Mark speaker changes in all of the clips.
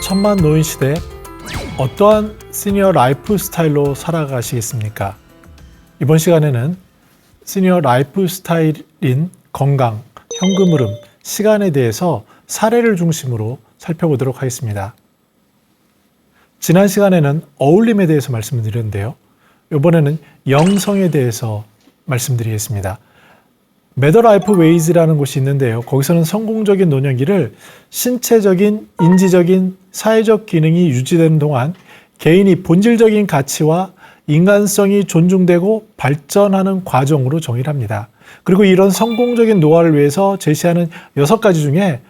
Speaker 1: 천만 노인 시대 어떠한 시니어 라이프 스타일로 살아가시겠습니까? 이번 시간에는 시니어 라이프 스타일인 건강, 현금 흐름, 시간에 대해서 사례를 중심으로 살펴보도록 하겠습니다. 지난 시간에는 어울림에 대해서 말씀을 드렸는데요. 이번에는 영성에 대해서 말씀드리겠습니다. 매더 라이프 웨이즈라는 곳이 있는데요. 거기서는 성공적인 노년기를 신체적인, 인지적인, 사회적 기능이 유지되는 동안 개인이 본질적인 가치와 인간성이 존중되고 발전하는 과정으로 정의를 합니다. 그리고 이런 성공적인 노화를 위해서 제시하는 6가지 중에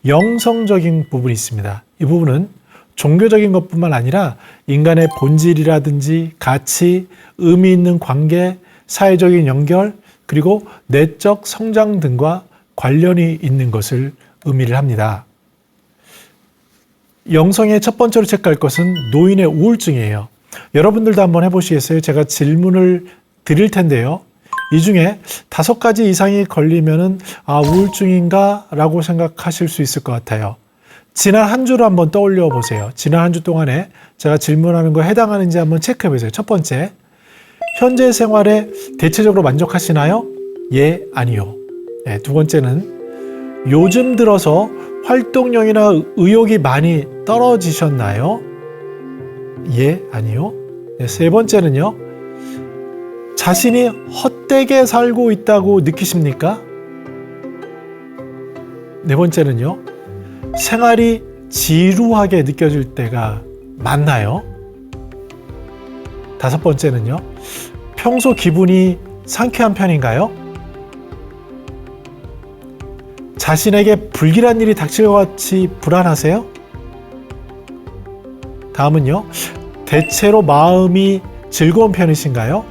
Speaker 1: 영성적인 부분이 있습니다. 이 부분은 종교적인 것뿐만 아니라 인간의 본질이라든지 가치, 의미 있는 관계, 사회적인 연결, 그리고 내적 성장 등과 관련이 있는 것을 의미를 합니다. 영성의 첫 번째로 체크할 것은 노인의 우울증이에요. 여러분들도 한번 해보시겠어요? 제가 질문을 드릴 텐데요. 이 중에 5가지 이상이 걸리면은 우울증인가? 라고 생각하실 수 있을 것 같아요. 지난 한 주를 한번 떠올려 보세요. 지난 한 주 동안에 제가 질문하는 거 해당하는지 한번 체크해 보세요. 첫 번째, 현재 생활에 대체적으로 만족하시나요? 예, 아니요. 네, 두 번째는 요즘 들어서 활동량이나 의욕이 많이 떨어지셨나요? 예, 아니요. 네, 세 번째는요. 자신이 헛되게 살고 있다고 느끼십니까? 네 번째는요. 생활이 지루하게 느껴질 때가 많나요? 다섯 번째는요. 평소 기분이 상쾌한 편인가요? 자신에게 불길한 일이 닥칠 것 같이 불안하세요? 다음은요. 대체로 마음이 즐거운 편이신가요?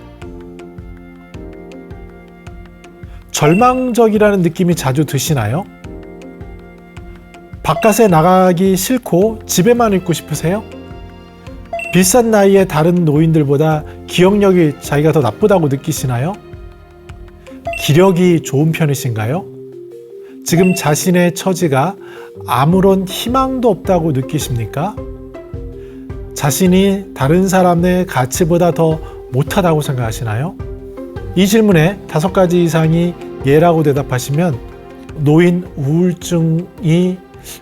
Speaker 1: 절망적이라는 느낌이 자주 드시나요? 바깥에 나가기 싫고 집에만 있고 싶으세요? 비슷한 나이의 다른 노인들보다 기억력이 자기가 더 나쁘다고 느끼시나요? 기력이 좋은 편이신가요? 지금 자신의 처지가 아무런 희망도 없다고 느끼십니까? 자신이 다른 사람의 가치보다 더 못하다고 생각하시나요? 이 질문에 5가지 이상이 예라고 대답하시면 노인 우울증이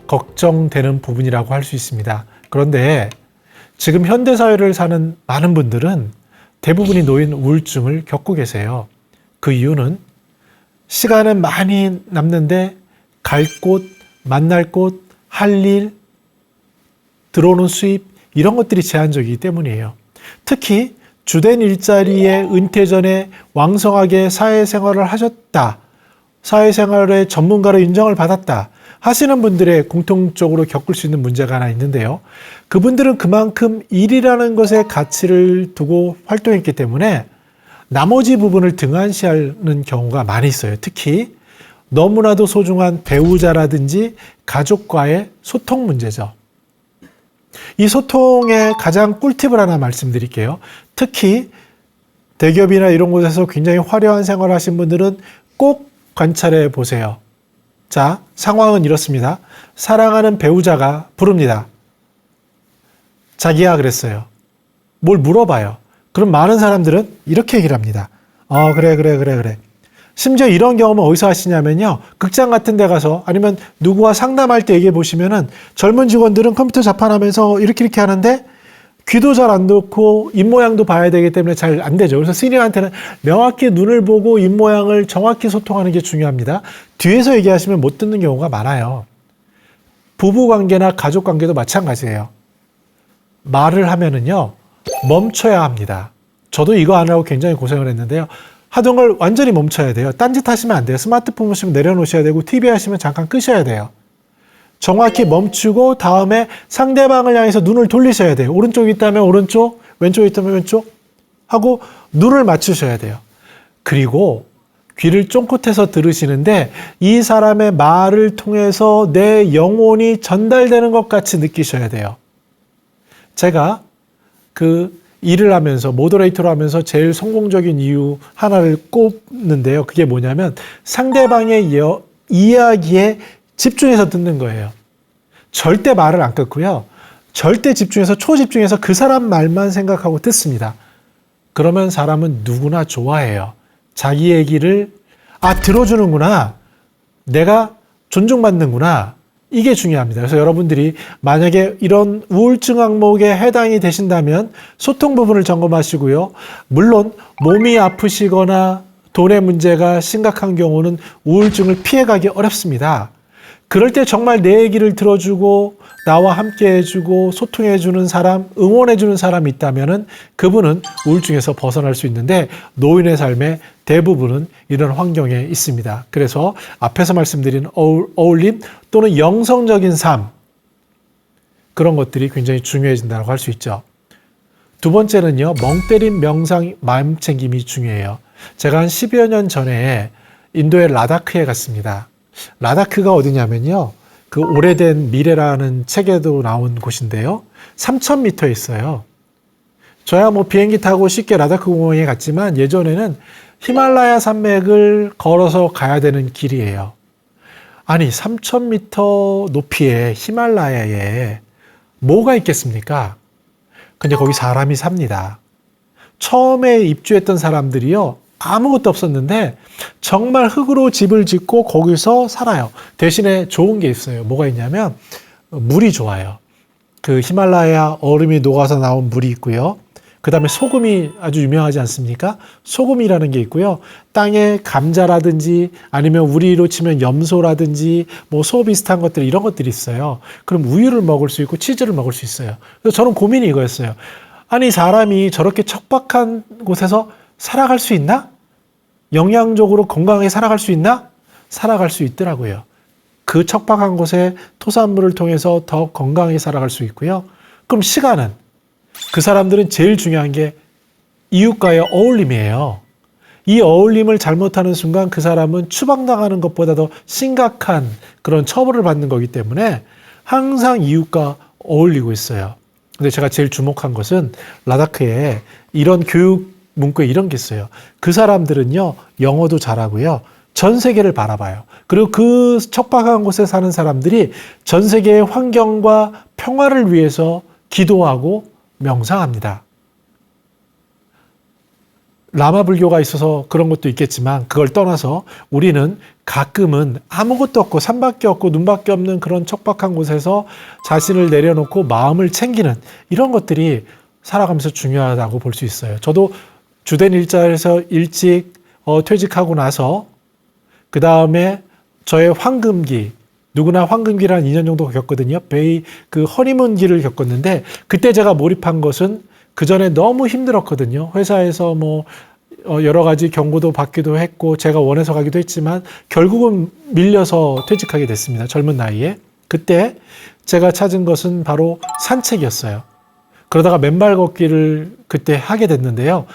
Speaker 1: 걱정되는 부분이라고 할 수 있습니다. 그런데 지금 현대사회를 사는 많은 분들은 대부분이 노인 우울증을 겪고 계세요. 그 이유는 시간은 많이 남는데 갈 곳, 만날 곳, 할 일, 들어오는 수입 이런 것들이 제한적이기 때문이에요. 특히 주된 일자리에 은퇴 전에 왕성하게 사회생활을 하셨다. 사회생활의 전문가로 인정을 받았다. 하시는 분들의 공통적으로 겪을 수 있는 문제가 하나 있는데요. 그분들은 그만큼 일이라는 것에 가치를 두고 활동했기 때문에 나머지 부분을 등한시하는 경우가 많이 있어요. 특히 너무나도 소중한 배우자라든지 가족과의 소통 문제죠. 이 소통의 가장 꿀팁을 하나 말씀드릴게요. 특히 대기업이나 이런 곳에서 굉장히 화려한 생활을 하신 분들은 꼭 관찰해 보세요. 자, 상황은 이렇습니다. 사랑하는 배우자가 부릅니다. 자기야 그랬어요. 뭘 물어봐요. 그럼 많은 사람들은 이렇게 얘기를 합니다. 그래. 심지어 이런 경험은 어디서 하시냐면요. 극장 같은 데 가서 아니면 누구와 상담할 때 얘기해 보시면은 젊은 직원들은 컴퓨터 자판하면서 이렇게 하는데 귀도 잘 안 듣고 입모양도 봐야 되기 때문에 잘 안 되죠. 그래서 시니어한테는 명확히 눈을 보고 입모양을 정확히 소통하는 게 중요합니다. 뒤에서 얘기하시면 못 듣는 경우가 많아요. 부부관계나 가족관계도 마찬가지예요. 말을 하면은요. 멈춰야 합니다. 저도 이거 안 하고 굉장히 고생을 했는데요. 하던 걸 완전히 멈춰야 돼요. 딴짓 하시면 안 돼요. 스마트폰 보시면 내려놓으셔야 되고 TV 하시면 잠깐 끄셔야 돼요. 정확히 멈추고 다음에 상대방을 향해서 눈을 돌리셔야 돼요. 오른쪽이 있다면 오른쪽, 왼쪽이 있다면 왼쪽 하고 눈을 맞추셔야 돼요. 그리고 귀를 쫑긋해서 들으시는데 이 사람의 말을 통해서 내 영혼이 전달되는 것 같이 느끼셔야 돼요. 제가 일을 하면서 모더레이터를 하면서 제일 성공적인 이유 하나를 꼽는데요. 그게 뭐냐면 상대방의 이야기에 집중해서 듣는 거예요. 절대 말을 안 끊고요. 절대 집중해서 초집중해서 그 사람 말만 생각하고 듣습니다. 그러면 사람은 누구나 좋아해요. 자기 얘기를 들어주는구나. 내가 존중받는구나. 이게 중요합니다. 그래서 여러분들이 만약에 이런 우울증 항목에 해당이 되신다면 소통 부분을 점검하시고요. 물론 몸이 아프시거나 돈의 문제가 심각한 경우는 우울증을 피해가기 어렵습니다. 그럴 때 정말 내 얘기를 들어주고 나와 함께 해주고 소통해주는 사람, 응원해주는 사람이 있다면 그분은 우울증에서 벗어날 수 있는데 노인의 삶의 대부분은 이런 환경에 있습니다. 그래서 앞에서 말씀드린 어울림 또는 영성적인 삶, 그런 것들이 굉장히 중요해진다고 할 수 있죠. 두 번째는요, 멍 때린 명상 마음챙김이 중요해요. 제가 한 10여 년 전에 인도의 라다크에 갔습니다. 라다크가 어디냐면요, 그 오래된 미래라는 책에도 나온 곳인데요. 3,000m에 있어요. 저야 뭐 비행기 타고 쉽게 라다크 공항에 갔지만 예전에는 히말라야 산맥을 걸어서 가야 되는 길이에요. 아니 3,000m 높이의 히말라야에 뭐가 있겠습니까? 근데 거기 사람이 삽니다. 처음에 입주했던 사람들이요, 아무것도 없었는데 정말 흙으로 집을 짓고 거기서 살아요. 대신에 좋은 게 있어요. 뭐가 있냐면 물이 좋아요. 그 히말라야 얼음이 녹아서 나온 물이 있고요. 그 다음에 소금이 아주 유명하지 않습니까? 소금이라는 게 있고요. 땅에 감자라든지 아니면 우리로 치면 염소라든지 뭐 소 비슷한 것들, 이런 것들이 있어요. 그럼 우유를 먹을 수 있고 치즈를 먹을 수 있어요. 그래서 저는 고민이 이거였어요. 아니 사람이 저렇게 척박한 곳에서 살아갈 수 있나? 영양적으로 건강하게 살아갈 수 있나? 살아갈 수 있더라고요. 그 척박한 곳에 토산물을 통해서 더 건강하게 살아갈 수 있고요. 그럼 시간은? 그 사람들은 제일 중요한 게 이웃과의 어울림이에요. 이 어울림을 잘못하는 순간 그 사람은 추방당하는 것보다 더 심각한 그런 처벌을 받는 거기 때문에 항상 이웃과 어울리고 있어요. 근데 제가 제일 주목한 것은 라다크에 이런 교육 문구에 이런 게 있어요. 그 사람들은요, 영어도 잘하고요, 전 세계를 바라봐요. 그리고 그 척박한 곳에 사는 사람들이 전 세계의 환경과 평화를 위해서 기도하고 명상합니다. 라마 불교가 있어서 그런 것도 있겠지만 그걸 떠나서 우리는 가끔은 아무것도 없고 산밖에 없고 눈밖에 없는 그런 척박한 곳에서 자신을 내려놓고 마음을 챙기는 이런 것들이 살아가면서 중요하다고 볼 수 있어요. 저도 주된 일자리에서 일찍 퇴직하고 나서 그 다음에 저의 황금기, 누구나 황금기를 한 2년 정도 겪거든요. 그 허니문기를 겪었는데 그때 제가 몰입한 것은 그 전에 너무 힘들었거든요. 회사에서 뭐 여러 가지 경고도 받기도 했고 제가 원해서 가기도 했지만 결국은 밀려서 퇴직하게 됐습니다. 젊은 나이에. 그때 제가 찾은 것은 바로 산책이었어요. 그러다가 맨발 걷기를 그때 하게 됐는데요.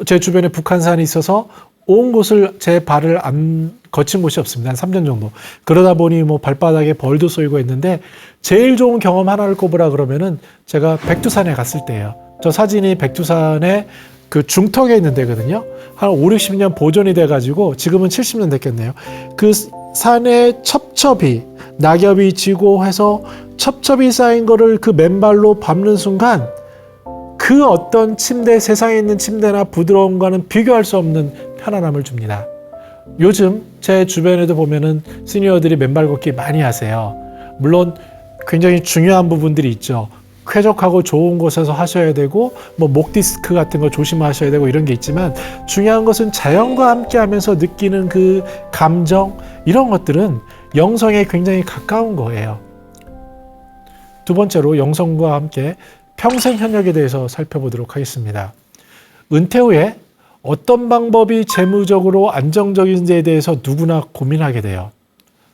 Speaker 1: 제 주변에 북한산이 있어서 온 곳을 제 발을 안 거친 곳이 없습니다. 한 3년 정도. 그러다 보니 뭐 발바닥에 벌도 쏘이고 했는데 제일 좋은 경험 하나를 꼽으라 그러면은 제가 백두산에 갔을 때예요. 저 사진이 백두산의 그 중턱에 있는 데거든요. 한 5, 60년 보존이 돼가지고 지금은 70년 됐겠네요. 그 산에 첩첩이 낙엽이 지고 해서 첩첩이 쌓인 거를 그 맨발로 밟는 순간 그 어떤 침대, 세상에 있는 침대나 부드러움과는 비교할 수 없는 편안함을 줍니다. 요즘 제 주변에도 보면은 시니어들이 맨발 걷기 많이 하세요. 물론 굉장히 중요한 부분들이 있죠. 쾌적하고 좋은 곳에서 하셔야 되고 뭐 목 디스크 같은 거 조심하셔야 되고 이런 게 있지만 중요한 것은 자연과 함께 하면서 느끼는 그 감정, 이런 것들은 영성에 굉장히 가까운 거예요. 두 번째로 영성과 함께 평생 현역에 대해서 살펴보도록 하겠습니다. 은퇴 후에 어떤 방법이 재무적으로 안정적인지에 대해서 누구나 고민하게 돼요.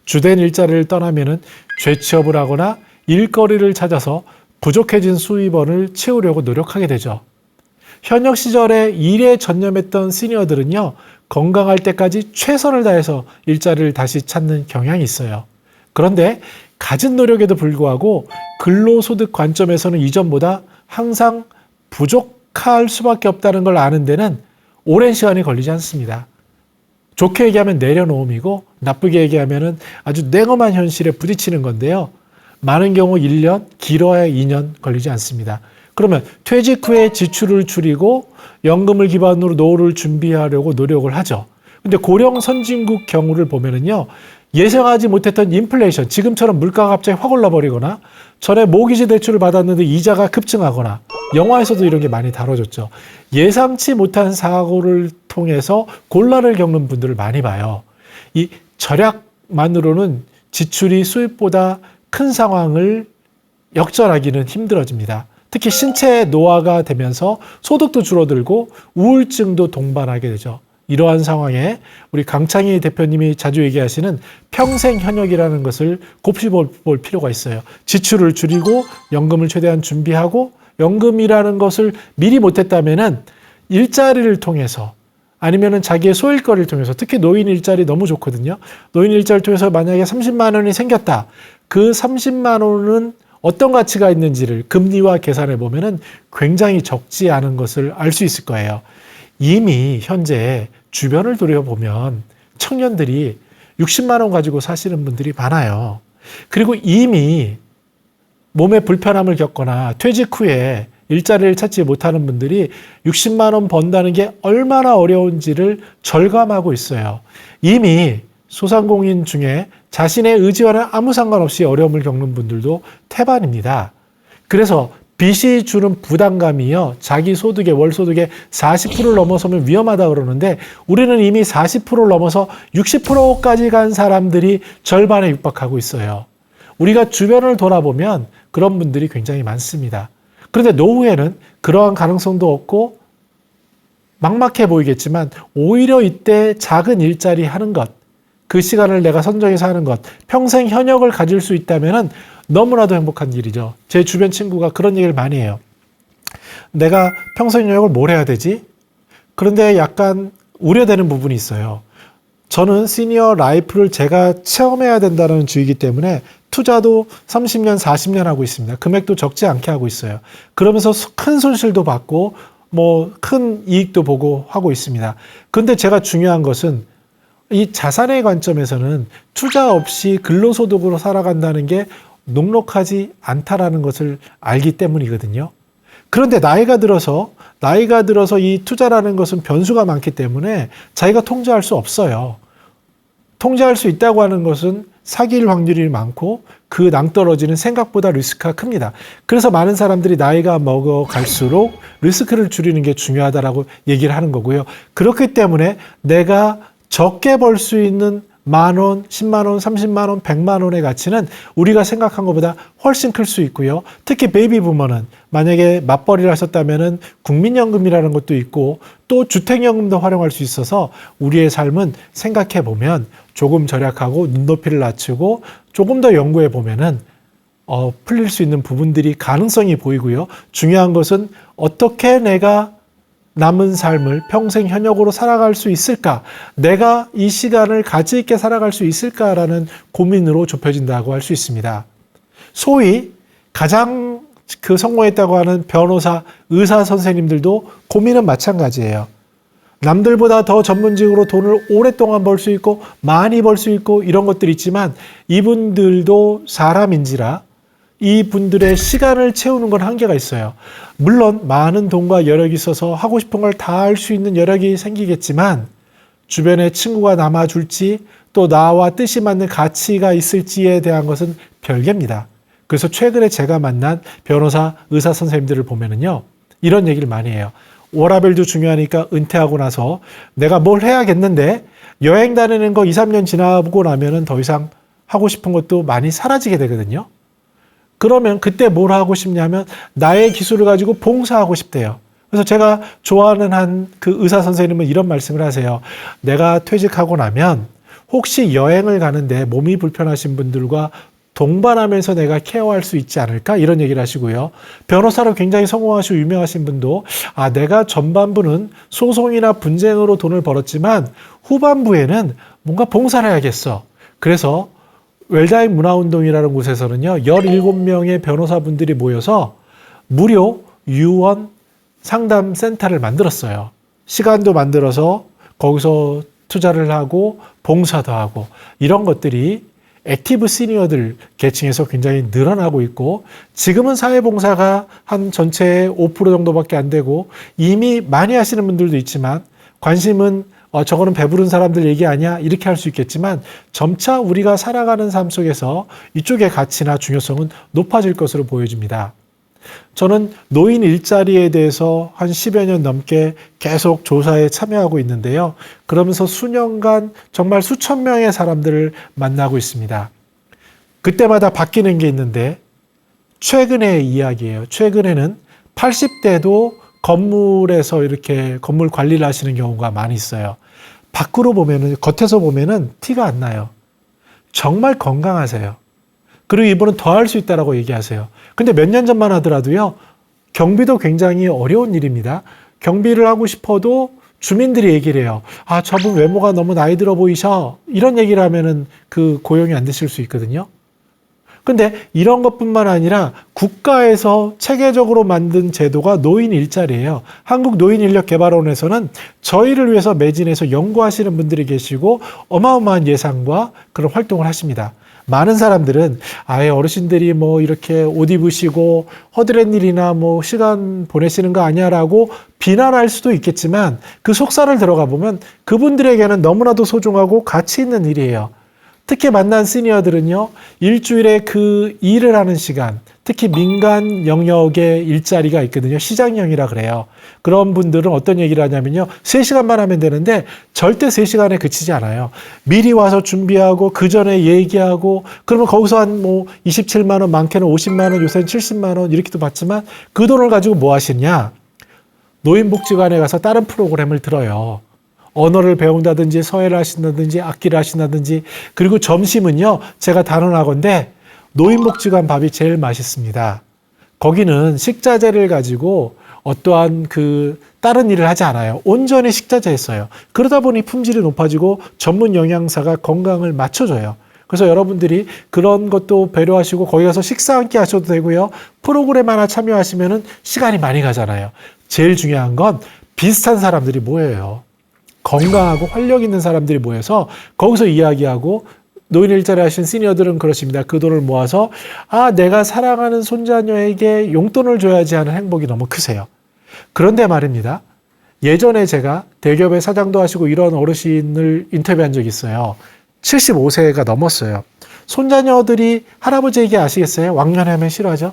Speaker 1: 주된 일자리를 떠나면은 재취업을 하거나 일거리를 찾아서 부족해진 수입원을 채우려고 노력하게 되죠. 현역 시절에 일에 전념했던 시니어들은요, 건강할 때까지 최선을 다해서 일자리를 다시 찾는 경향이 있어요. 그런데 갖은 노력에도 불구하고 근로소득 관점에서는 이전보다 항상 부족할 수밖에 없다는 걸 아는 데는 오랜 시간이 걸리지 않습니다. 좋게 얘기하면 내려놓음이고 나쁘게 얘기하면 아주 냉엄한 현실에 부딪히는 건데요. 많은 경우 1년, 길어야 2년 걸리지 않습니다. 그러면 퇴직 후에 지출을 줄이고 연금을 기반으로 노후를 준비하려고 노력을 하죠. 근데 고령 선진국 경우를 보면은요, 예상하지 못했던 인플레이션, 지금처럼 물가가 갑자기 확 올라버리거나 전에 모기지 대출을 받았는데 이자가 급증하거나, 영화에서도 이런 게 많이 다뤄졌죠. 예상치 못한 사고를 통해서 곤란을 겪는 분들을 많이 봐요. 이 절약만으로는 지출이 수입보다 큰 상황을 역전하기는 힘들어집니다. 특히 신체 노화가 되면서 소득도 줄어들고 우울증도 동반하게 되죠. 이러한 상황에 우리 강창희 대표님이 자주 얘기하시는 평생 현역이라는 것을 곱씹어 볼 필요가 있어요. 지출을 줄이고 연금을 최대한 준비하고, 연금이라는 것을 미리 못했다면은 일자리를 통해서 아니면은 자기의 소일거리를 통해서, 특히 노인 일자리 너무 좋거든요. 노인 일자리를 통해서 만약에 30만 원이 생겼다. 그 30만 원은 어떤 가치가 있는지를 금리와 계산해 보면은 굉장히 적지 않은 것을 알 수 있을 거예요. 이미 현재 주변을 돌아보면 청년들이 60만 원 가지고 사시는 분들이 많아요. 그리고 이미 몸에 불편함을 겪거나 퇴직 후에 일자리를 찾지 못하는 분들이 60만 원 번다는 게 얼마나 어려운지를 절감하고 있어요. 이미 소상공인 중에 자신의 의지와는 아무 상관없이 어려움을 겪는 분들도 태반입니다. 그래서 빚이 주는 부담감이요, 자기 소득의 월소득의 40%를 넘어서면 위험하다 그러는데, 우리는 이미 40%를 넘어서 60%까지 간 사람들이 절반에 육박하고 있어요. 우리가 주변을 돌아보면 그런 분들이 굉장히 많습니다. 그런데 노후에는 그러한 가능성도 없고 막막해 보이겠지만, 오히려 이때 작은 일자리 하는 것, 그 시간을 내가 선정해서 하는 것, 평생 현역을 가질 수 있다면 너무나도 행복한 일이죠. 제 주변 친구가 그런 얘기를 많이 해요. 내가 평생 현역을 뭘 해야 되지? 그런데 약간 우려되는 부분이 있어요. 저는 시니어 라이프를 제가 체험해야 된다는 주의이기 때문에 투자도 30년, 40년 하고 있습니다. 금액도 적지 않게 하고 있어요. 그러면서 큰 손실도 받고 큰 이익도 보고 하고 있습니다. 그런데 제가 중요한 것은 이 자산의 관점에서는 투자 없이 근로소득으로 살아간다는 게 녹록하지 않다라는 것을 알기 때문이거든요. 그런데 나이가 들어서 이 투자라는 것은 변수가 많기 때문에 자기가 통제할 수 없어요. 통제할 수 있다고 하는 것은 사기일 확률이 많고 그 낭떠러지는 생각보다 리스크가 큽니다. 그래서 많은 사람들이 나이가 먹어갈수록 리스크를 줄이는 게 중요하다라고 얘기를 하는 거고요. 그렇기 때문에 내가 적게 벌 수 있는 10,000원, 10만원, 30만원, 100만원의 가치는 우리가 생각한 것보다 훨씬 클 수 있고요. 특히 베이비 부머는 만약에 맞벌이를 하셨다면 국민연금이라는 것도 있고 또 주택연금도 활용할 수 있어서 우리의 삶은 생각해 보면 조금 절약하고 눈높이를 낮추고 조금 더 연구해 보면은 풀릴 수 있는 부분들이 가능성이 보이고요. 중요한 것은 어떻게 내가 남은 삶을 평생 현역으로 살아갈 수 있을까? 내가 이 시간을 가치 있게 살아갈 수 있을까라는 고민으로 좁혀진다고 할 수 있습니다. 소위 가장 성공했다고 하는 변호사, 의사 선생님들도 고민은 마찬가지예요. 남들보다 더 전문직으로 돈을 오랫동안 벌 수 있고 많이 벌 수 있고 이런 것들이 있지만 이분들도 사람인지라 이분들의 시간을 채우는 건 한계가 있어요. 물론 많은 돈과 여력이 있어서 하고 싶은 걸 다 할 수 있는 여력이 생기겠지만 주변에 친구가 남아줄지 또 나와 뜻이 맞는 가치가 있을지에 대한 것은 별개입니다. 그래서 최근에 제가 만난 변호사, 의사 선생님들을 보면은요, 이런 얘기를 많이 해요. 워라밸도 중요하니까 은퇴하고 나서 내가 뭘 해야겠는데 여행 다니는 거 2, 3년 지나고 나면은 더 이상 하고 싶은 것도 많이 사라지게 되거든요. 그러면 그때 뭘 하고 싶냐면 나의 기술을 가지고 봉사하고 싶대요. 그래서 제가 좋아하는 한 그 의사 선생님은 이런 말씀을 하세요. 내가 퇴직하고 나면 혹시 여행을 가는데 몸이 불편하신 분들과 동반하면서 내가 케어할 수 있지 않을까? 이런 얘기를 하시고요. 변호사로 굉장히 성공하시고 유명하신 분도 내가 전반부는 소송이나 분쟁으로 돈을 벌었지만 후반부에는 뭔가 봉사를 해야겠어. 그래서 웰다잉 문화운동이라는 곳에서는요, 17명의 변호사분들이 모여서 무료 유언 상담 센터를 만들었어요. 시간도 만들어서 거기서 투자를 하고 봉사도 하고 이런 것들이 액티브 시니어들 계층에서 굉장히 늘어나고 있고, 지금은 사회봉사가 한 전체의 5% 정도밖에 안 되고 이미 많이 하시는 분들도 있지만, 관심은 저거는 배부른 사람들 얘기 아니야? 이렇게 할 수 있겠지만, 점차 우리가 살아가는 삶 속에서 이쪽의 가치나 중요성은 높아질 것으로 보여집니다. 저는 노인 일자리에 대해서 한 10여 년 넘게 계속 조사에 참여하고 있는데요. 그러면서 수년간 정말 수천 명의 사람들을 만나고 있습니다. 그때마다 바뀌는 게 있는데, 최근의 이야기예요. 최근에는 80대도 건물에서 이렇게 건물 관리를 하시는 경우가 많이 있어요. 밖으로 보면은, 겉에서 보면은 티가 안 나요. 정말 건강하세요. 그리고 이분은 더 할 수 있다라고 얘기하세요. 근데 몇 년 전만 하더라도요, 경비도 굉장히 어려운 일입니다. 경비를 하고 싶어도 주민들이 얘기를 해요. 아, 저분 외모가 너무 나이 들어 보이셔. 이런 얘기를 하면은 그 고용이 안 되실 수 있거든요. 근데 이런 것뿐만 아니라 국가에서 체계적으로 만든 제도가 노인 일자리예요. 한국노인인력개발원에서는 저희를 위해서 매진해서 연구하시는 분들이 계시고 어마어마한 예산과 그런 활동을 하십니다. 많은 사람들은 아예 어르신들이 뭐 이렇게 옷 입으시고 허드렛 일이나 뭐 시간 보내시는 거 아니야라고 비난할 수도 있겠지만, 그 속살을 들어가 보면 그분들에게는 너무나도 소중하고 가치 있는 일이에요. 특히 만난 시니어들은요, 일주일에 그 일을 하는 시간, 특히 민간 영역의 일자리가 있거든요. 시장형이라 그래요. 그런 분들은 어떤 얘기를 하냐면요, 3시간만 하면 되는데 절대 3시간에 그치지 않아요. 미리 와서 준비하고 그 전에 얘기하고, 그러면 거기서 한 뭐 27만 원, 많게는 50만 원, 요새는 70만 원 이렇게도 받지만, 그 돈을 가지고 뭐 하시냐? 노인복지관에 가서 다른 프로그램을 들어요. 언어를 배운다든지 서예를 하신다든지 악기를 하신다든지. 그리고 점심은요, 제가 단언하건대 노인복지관 밥이 제일 맛있습니다. 거기는 식자재를 가지고 어떠한 그 다른 일을 하지 않아요. 온전히 식자재에 써요. 그러다 보니 품질이 높아지고 전문 영양사가 건강을 맞춰줘요. 그래서 여러분들이 그런 것도 배려하시고 거기 가서 식사 함께 하셔도 되고요. 프로그램 하나 참여하시면은 시간이 많이 가잖아요. 제일 중요한 건 비슷한 사람들이 모여요. 건강하고 활력 있는 사람들이 모여서 거기서 이야기하고, 노인 일자리 하신 시니어들은 그렇습니다. 그 돈을 모아서 내가 사랑하는 손자녀에게 용돈을 줘야지 하는 행복이 너무 크세요. 그런데 말입니다. 예전에 제가 대기업의 사장도 하시고 이런 어르신을 인터뷰한 적이 있어요. 75세가 넘었어요. 손자녀들이 할아버지 얘기 아시겠어요? 왕년하면 싫어하죠?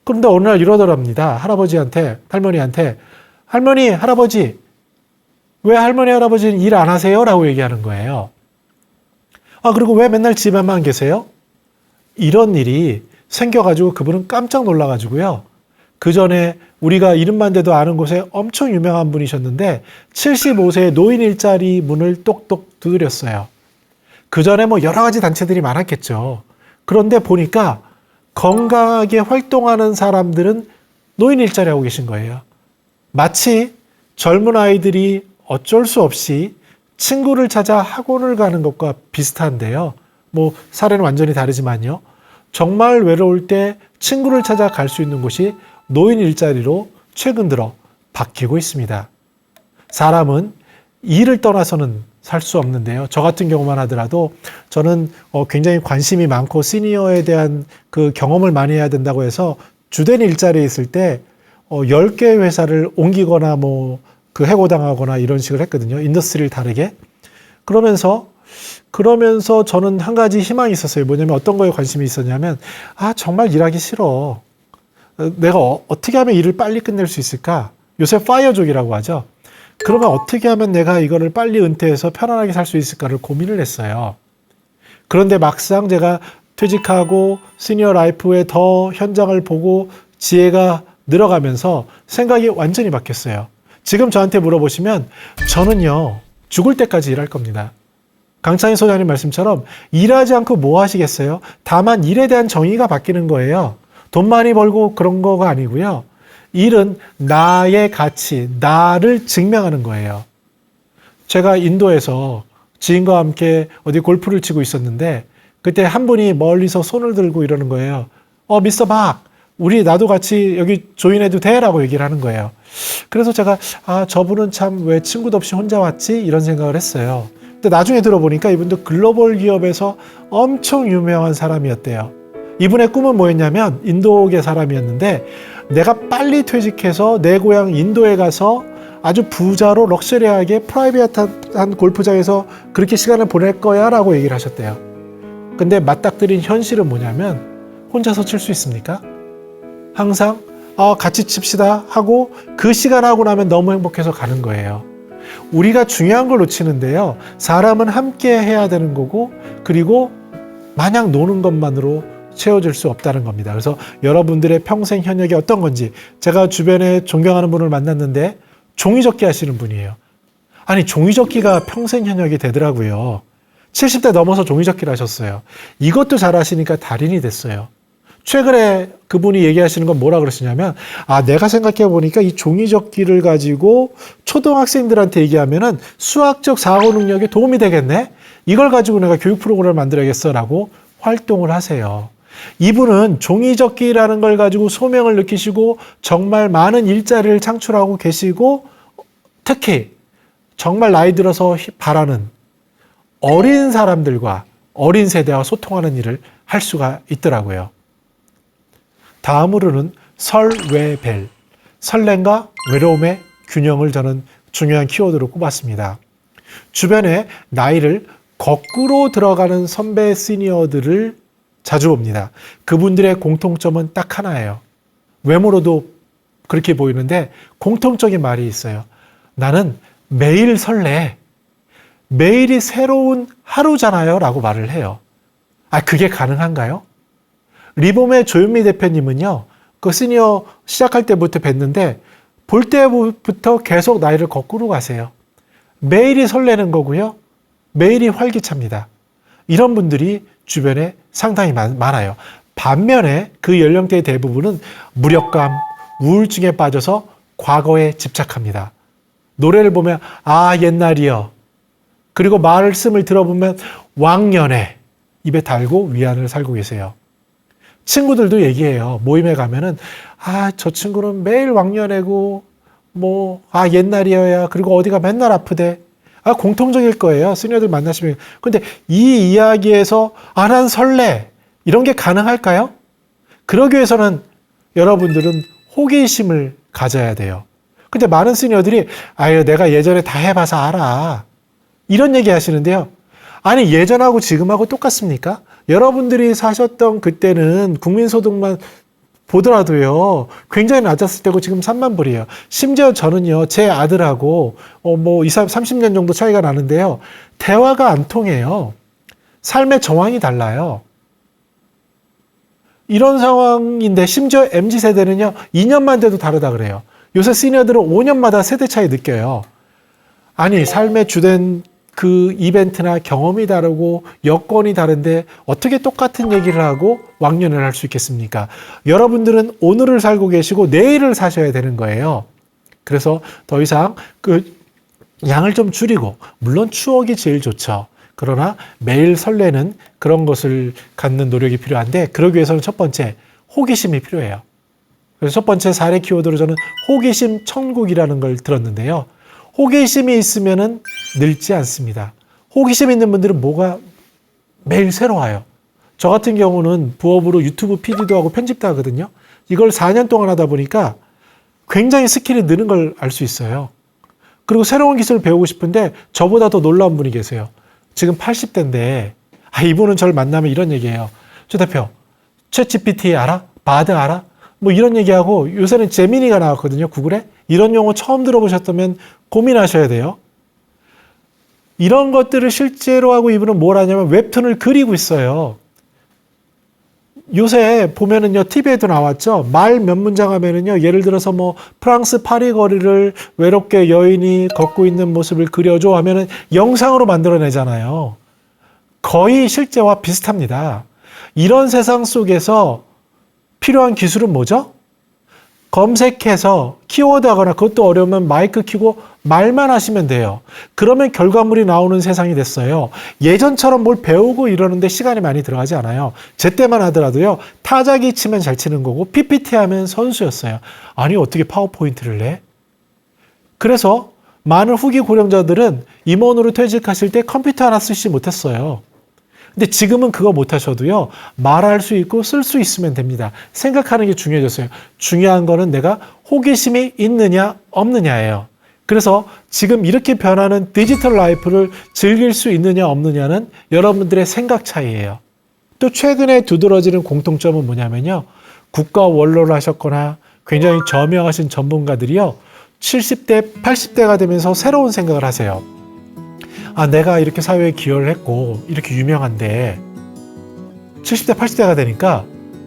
Speaker 1: 그런데 어느 날 이러더랍니다. 할아버지한테, 할머니한테, 할머니, 할아버지, 왜 할머니, 할아버지는 일 안 하세요? 라고 얘기하는 거예요. 그리고 왜 맨날 집에만 계세요? 이런 일이 생겨가지고 그분은 깜짝 놀라가지고요. 그 전에 우리가 이름만 대도 아는 곳에 엄청 유명한 분이셨는데 75세의 노인 일자리 문을 똑똑 두드렸어요. 그 전에 뭐 여러 가지 단체들이 많았겠죠. 그런데 보니까 건강하게 활동하는 사람들은 노인 일자리 하고 계신 거예요. 마치 젊은 아이들이 어쩔 수 없이 친구를 찾아 학원을 가는 것과 비슷한데요. 뭐 사례는 완전히 다르지만요. 정말 외로울 때 친구를 찾아 갈 수 있는 곳이 노인 일자리로 최근 들어 바뀌고 있습니다. 사람은 일을 떠나서는 살 수 없는데요. 저 같은 경우만 하더라도 저는 굉장히 관심이 많고 시니어에 대한 그 경험을 많이 해야 된다고 해서 주된 일자리에 있을 때 10개의 회사를 옮기거나 뭐 그 해고당하거나 이런 식을 했거든요. 인더스트리를 다르게. 그러면서 저는 한 가지 희망이 있었어요. 뭐냐면 어떤 거에 관심이 있었냐면 정말 일하기 싫어. 내가 어떻게 하면 일을 빨리 끝낼 수 있을까? 요새 파이어족이라고 하죠. 그러면 어떻게 하면 내가 이거를 빨리 은퇴해서 편안하게 살 수 있을까를 고민을 했어요. 그런데 막상 제가 퇴직하고 시니어 라이프의 더 현장을 보고 지혜가 늘어가면서 생각이 완전히 바뀌었어요. 지금 저한테 물어보시면 저는요, 죽을 때까지 일할 겁니다. 강창희 소장님 말씀처럼 일하지 않고 뭐 하시겠어요? 다만 일에 대한 정의가 바뀌는 거예요. 돈 많이 벌고 그런 거가 아니고요. 일은 나의 가치, 나를 증명하는 거예요. 제가 인도에서 지인과 함께 어디 골프를 치고 있었는데 그때 한 분이 멀리서 손을 들고 이러는 거예요. 미스터 박, 나도 같이 여기 조인해도 돼? 라고 얘기를 하는 거예요. 그래서 제가 저분은 참 왜 친구도 없이 혼자 왔지? 이런 생각을 했어요. 근데 나중에 들어보니까 이분도 글로벌 기업에서 엄청 유명한 사람이었대요. 이분의 꿈은 뭐였냐면 인도계 사람이었는데 내가 빨리 퇴직해서 내 고향 인도에 가서 아주 부자로 럭셔리하게 프라이빗한 골프장에서 그렇게 시간을 보낼 거야 라고 얘기를 하셨대요. 근데 맞닥뜨린 현실은 뭐냐면 혼자서 칠 수 있습니까? 항상 같이 칩시다 하고 그 시간 하고 나면 너무 행복해서 가는 거예요. 우리가 중요한 걸 놓치는데요. 사람은 함께 해야 되는 거고 그리고 마냥 노는 것만으로 채워질 수 없다는 겁니다. 그래서 여러분들의 평생 현역이 어떤 건지 제가 주변에 존경하는 분을 만났는데 종이접기 하시는 분이에요. 아니 종이접기가 평생 현역이 되더라고요. 70대 넘어서 종이접기를 하셨어요. 이것도 잘하시니까 달인이 됐어요. 최근에 그분이 얘기하시는 건 뭐라 그러시냐면 내가 생각해 보니까 이 종이접기를 가지고 초등학생들한테 얘기하면은 수학적 사고 능력에 도움이 되겠네. 이걸 가지고 내가 교육 프로그램을 만들어야겠어라고 활동을 하세요. 이분은 종이접기라는 걸 가지고 소명을 느끼시고 정말 많은 일자리를 창출하고 계시고 특히 정말 나이 들어서 바라는 어린 사람들과 어린 세대와 소통하는 일을 할 수가 있더라고요. 다음으로는 설외벨, 설렘과 외로움의 균형을 저는 중요한 키워드로 꼽았습니다. 주변에 나이를 거꾸로 들어가는 선배 시니어들을 자주 봅니다. 그분들의 공통점은 딱 하나예요. 외모로도 그렇게 보이는데 공통적인 말이 있어요. 나는 매일 설레. 매일이 새로운 하루잖아요 라고 말을 해요. 그게 가능한가요? 리봄의 조윤미 대표님은요, 그 시니어 시작할 때부터 뵀는데, 볼 때부터 계속 나이를 거꾸로 가세요. 매일이 설레는 거고요. 매일이 활기찹니다. 이런 분들이 주변에 상당히 많아요. 반면에 그 연령대의 대부분은 무력감, 우울증에 빠져서 과거에 집착합니다. 노래를 보면, 옛날이여. 그리고 말씀을 들어보면, 왕년에 입에 달고 위안을 살고 계세요. 친구들도 얘기해요. 모임에 가면은 저 친구는 매일 왕년애고 옛날이어야 그리고 어디가 맨날 아프대. 공통적일 거예요. 시니어들 만나시면. 근데 이 이야기에서 난 설레. 이런 게 가능할까요? 그러기 위해서는 여러분들은 호기심을 가져야 돼요. 근데 많은 시니어들이 내가 예전에 다 해봐서 알아. 이런 얘기 하시는데요. 예전하고 지금하고 똑같습니까? 여러분들이 사셨던 그때는 국민소득만 보더라도요, 굉장히 낮았을 때고 지금 3만 불이에요. 심지어 저는요, 제 아들하고, 30년 정도 차이가 나는데요, 대화가 안 통해요. 삶의 정황이 달라요. 이런 상황인데, 심지어 MZ세대는요, 2년만 돼도 다르다 그래요. 요새 시니어들은 5년마다 세대 차이 느껴요. 삶의 주된 그 이벤트나 경험이 다르고 여건이 다른데 어떻게 똑같은 얘기를 하고 왕년을 할 수 있겠습니까? 여러분들은 오늘을 살고 계시고 내일을 사셔야 되는 거예요. 그래서 더 이상 그 양을 좀 줄이고, 물론 추억이 제일 좋죠. 그러나 매일 설레는 그런 것을 갖는 노력이 필요한데, 그러기 위해서는 첫 번째, 호기심이 필요해요. 그래서 첫 번째 사례 키워드로 저는 호기심 천국이라는 걸 들었는데요. 호기심이 있으면은 늙지 않습니다. 호기심 있는 분들은 뭐가 매일 새로워요. 저 같은 경우는 부업으로 유튜브 PD도 하고 편집도 하거든요. 이걸 4년 동안 하다 보니까 굉장히 스킬이 느는 걸 알 수 있어요. 그리고 새로운 기술을 배우고 싶은데 저보다 더 놀라운 분이 계세요. 지금 80대인데 이분은 저를 만나면 이런 얘기해요. 조 대표, 챗GPT 알아? 바드 알아? 이런 얘기하고, 요새는 제미니가 나왔거든요, 구글에. 이런 용어 처음 들어보셨다면 고민하셔야 돼요. 이런 것들을 실제로 하고 이분은 뭘 하냐면 웹툰을 그리고 있어요. 요새 보면은요, TV에도 나왔죠. 말 몇 문장 하면은요, 예를 들어서 프랑스 파리 거리를 외롭게 여인이 걷고 있는 모습을 그려줘 하면은 영상으로 만들어내잖아요. 거의 실제와 비슷합니다. 이런 세상 속에서 필요한 기술은 뭐죠? 검색해서 키워드 하거나, 그것도 어려우면 마이크 켜고 말만 하시면 돼요. 그러면 결과물이 나오는 세상이 됐어요. 예전처럼 뭘 배우고 이러는데 시간이 많이 들어가지 않아요. 제 때만 하더라도요, 타자기 치면 잘 치는 거고 PPT 하면 선수였어요. 어떻게 파워포인트를 내? 그래서 많은 후기 고령자들은 임원으로 퇴직하실 때 컴퓨터 하나 쓰지 못했어요. 근데 지금은 그거 못하셔도요, 말할 수 있고 쓸 수 있으면 됩니다. 생각하는 게 중요해졌어요. 중요한 거는 내가 호기심이 있느냐 없느냐예요. 그래서 지금 이렇게 변하는 디지털 라이프를 즐길 수 있느냐 없느냐는 여러분들의 생각 차이예요. 또 최근에 두드러지는 공통점은 뭐냐면요, 국가 원로를 하셨거나 굉장히 저명하신 전문가들이요, 70대, 80대가 되면서 새로운 생각을 하세요. 아, 내가 이렇게 사회에 기여를 했고 이렇게 유명한데 70대, 80대가 되니까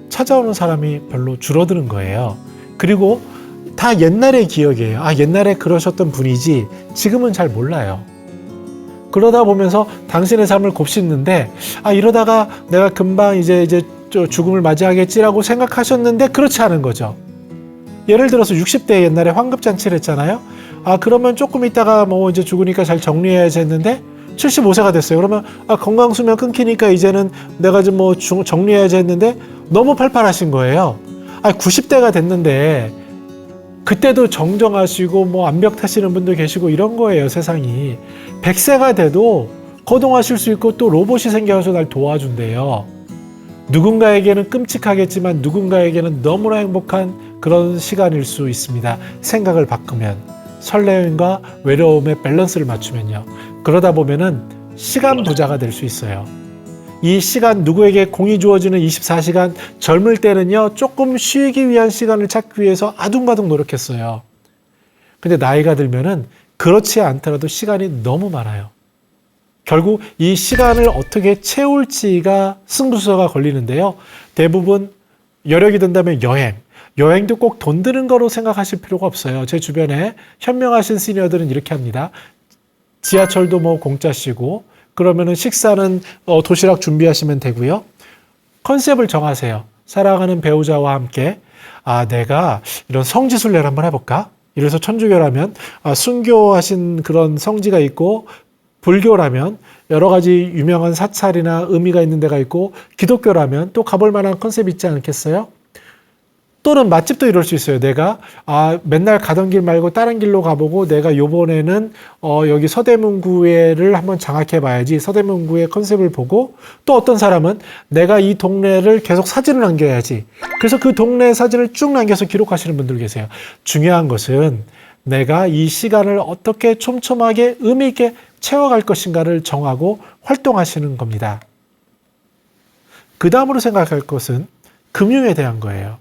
Speaker 1: 찾아오는 사람이 별로 줄어드는 거예요. 그리고 다 옛날의 기억이에요. 아, 옛날에 그러셨던 분이지 지금은 잘 몰라요. 그러다 보면서 당신의 삶을 곱씹는데, 아, 이러다가 내가 금방 이제 죽음을 맞이하겠지라고 생각하셨는데 그렇지 않은 거죠. 예를 들어서 60대 옛날에 환급잔치를 했잖아요. 아, 그러면 조금 있다가 뭐 이제 죽으니까 잘 정리해야지 했는데 75세가 됐어요. 그러면 아, 건강수명 끊기니까 이제는 내가 좀 뭐 정리해야지 했는데 너무 팔팔하신 거예요. 아, 90대가 됐는데 그때도 정정하시고 뭐 암벽 타시는 분도 계시고 이런 거예요, 세상이. 100세가 돼도 거동하실 수 있고 또 로봇이 생겨서 날 도와준대요. 누군가에게는 끔찍하겠지만 누군가에게는 너무나 행복한 그런 시간일 수 있습니다. 생각을 바꾸면, 설렘과 외로움의 밸런스를 맞추면요. 그러다 보면은 시간 부자가 될 수 있어요. 이 시간, 누구에게 공이 주어지는 24시간, 젊을 때는요, 조금 쉬기 위한 시간을 찾기 위해서 아둥바둥 노력했어요. 근데 나이가 들면은 그렇지 않더라도 시간이 너무 많아요. 결국 이 시간을 어떻게 채울지가 승부수가 걸리는데요. 대부분 여력이 된다면 여행도 꼭 돈 드는 거로 생각하실 필요가 없어요. 제 주변에 현명하신 시니어들은 이렇게 합니다. 지하철도 뭐 공짜시고, 그러면은 식사는 도시락 준비하시면 되고요. 컨셉을 정하세요. 사랑하는 배우자와 함께, 아, 내가 이런 성지순례를 한번 해볼까? 이래서 천주교라면 순교하신 그런 성지가 있고, 불교라면 여러 가지 유명한 사찰이나 의미가 있는 데가 있고, 기독교라면 또 가볼 만한 컨셉이 있지 않겠어요? 또는 맛집도 이럴 수 있어요. 내가 맨날 가던 길 말고 다른 길로 가보고, 내가 요번에는 여기 서대문구를 한번 장악해 봐야지. 서대문구의 컨셉을 보고, 또 어떤 사람은 내가 이 동네를 계속 사진을 남겨야지. 그래서 그 동네 사진을 쭉 남겨서 기록하시는 분들 계세요. 중요한 것은 내가 이 시간을 어떻게 촘촘하게 의미 있게 채워갈 것인가를 정하고 활동하시는 겁니다. 그 다음으로 생각할 것은 금융에 대한 거예요.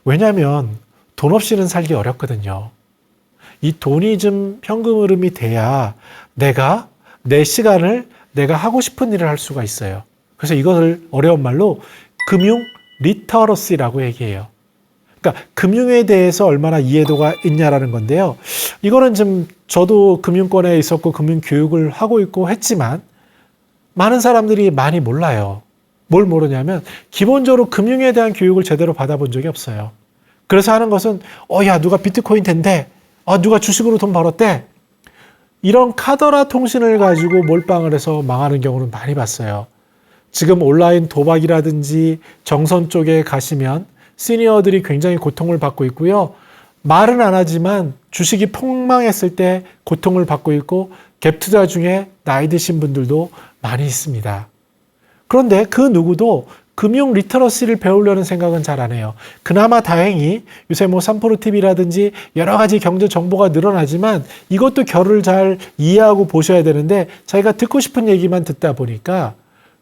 Speaker 1: 왜냐하면 돈 없이는 살기 어렵거든요. 이 돈이 좀 현금 흐름이 돼야 내가 내 시간을 내가 하고 싶은 일을 할 수가 있어요. 그래서 이것을 어려운 말로 금융 리터러시라고 얘기해요. 그러니까 금융에 대해서 얼마나 이해도가 있냐라는 건데요. 이거는 좀 저도 금융권에 있었고 금융 교육을 하고 있고 했지만 많은 사람들이 많이 몰라요. 뭘 모르냐면 기본적으로 금융에 대한 교육을 제대로 받아본 적이 없어요. 그래서 하는 것은 야, 누가 비트코인 된대. 누가 주식으로 돈 벌었대. 이런 카더라 통신을 가지고 몰빵을 해서 망하는 경우는 많이 봤어요. 지금 온라인 도박이라든지 정선 쪽에 가시면 시니어들이 굉장히 고통을 받고 있고요. 말은 안 하지만 주식이 폭망했을 때 고통을 받고 있고, 갭 투자 중에 나이 드신 분들도 많이 있습니다. 그런데 그 누구도 금융 리터러시를 배우려는 생각은 잘 안 해요. 그나마 다행히 요새 뭐 삼프로TV라든지 여러 가지 경제 정보가 늘어나지만 이것도 결을 잘 이해하고 보셔야 되는데, 자기가 듣고 싶은 얘기만 듣다 보니까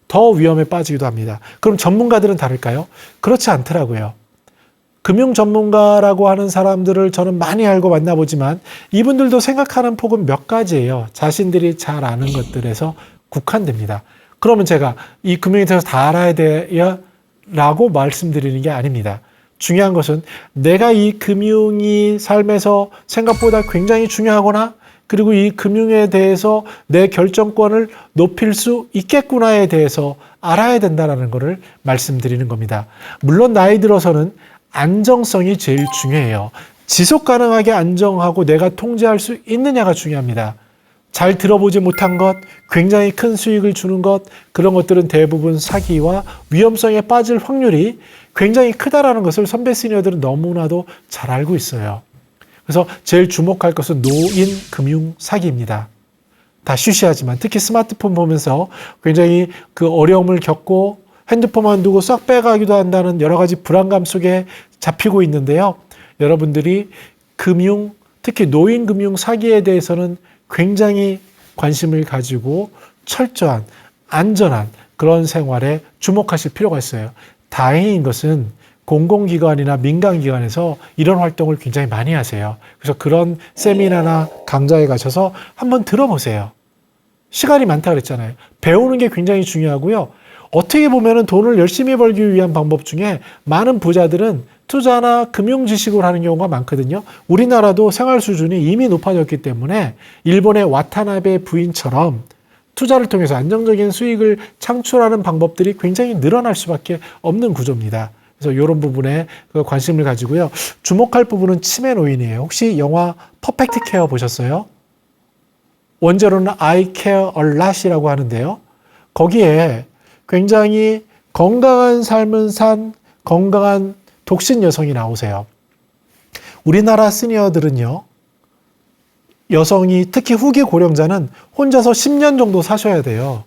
Speaker 1: 더 위험에 빠지기도 합니다. 그럼 전문가들은 다를까요? 그렇지 않더라고요. 금융 전문가라고 하는 사람들을 저는 많이 알고 만나보지만 이분들도 생각하는 폭은 몇 가지예요. 자신들이 잘 아는 것들에서 국한됩니다. 그러면 제가 이 금융에 대해서 다 알아야 돼야 라고 말씀드리는 게 아닙니다. 중요한 것은 내가 이 금융이 삶에서 생각보다 굉장히 중요하거나, 그리고 이 금융에 대해서 내 결정권을 높일 수 있겠구나에 대해서 알아야 된다는 것을 말씀드리는 겁니다. 물론 나이 들어서는 안정성이 제일 중요해요. 지속 가능하게 안정하고 내가 통제할 수 있느냐가 중요합니다. 잘 들어보지 못한 것, 굉장히 큰 수익을 주는 것, 그런 것들은 대부분 사기와 위험성에 빠질 확률이 굉장히 크다라는 것을 선배 시니어들은 너무나도 잘 알고 있어요. 그래서 제일 주목할 것은 노인 금융 사기입니다. 다 쉬쉬하지만 특히 스마트폰 보면서 굉장히 그 어려움을 겪고 핸드폰만 두고 싹 빼가기도 한다는 여러 가지 불안감 속에 잡히고 있는데요. 여러분들이 금융, 특히 노인 금융 사기에 대해서는 굉장히 관심을 가지고 철저한, 안전한 그런 생활에 주목하실 필요가 있어요. 다행인 것은 공공기관이나 민간기관에서 이런 활동을 굉장히 많이 하세요. 그래서 그런 세미나나 강좌에 가셔서 한번 들어보세요. 시간이 많다 그랬잖아요. 배우는 게 굉장히 중요하고요. 어떻게 보면 돈을 열심히 벌기 위한 방법 중에 많은 부자들은 투자나 금융 지식을 하는 경우가 많거든요. 우리나라도 생활 수준이 이미 높아졌기 때문에 일본의 와타나베 부인처럼 투자를 통해서 안정적인 수익을 창출하는 방법들이 굉장히 늘어날 수밖에 없는 구조입니다. 그래서 이런 부분에 관심을 가지고요. 주목할 부분은 치매 노인이에요. 혹시 영화 퍼펙트 케어 보셨어요? 원제로는 I care a lot이라고 하는데요. 거기에 굉장히 건강한 삶을 산 건강한 독신 여성이 나오세요. 우리나라 시니어들은요, 여성이 특히 후기 고령자는 혼자서 10년 정도 사셔야 돼요.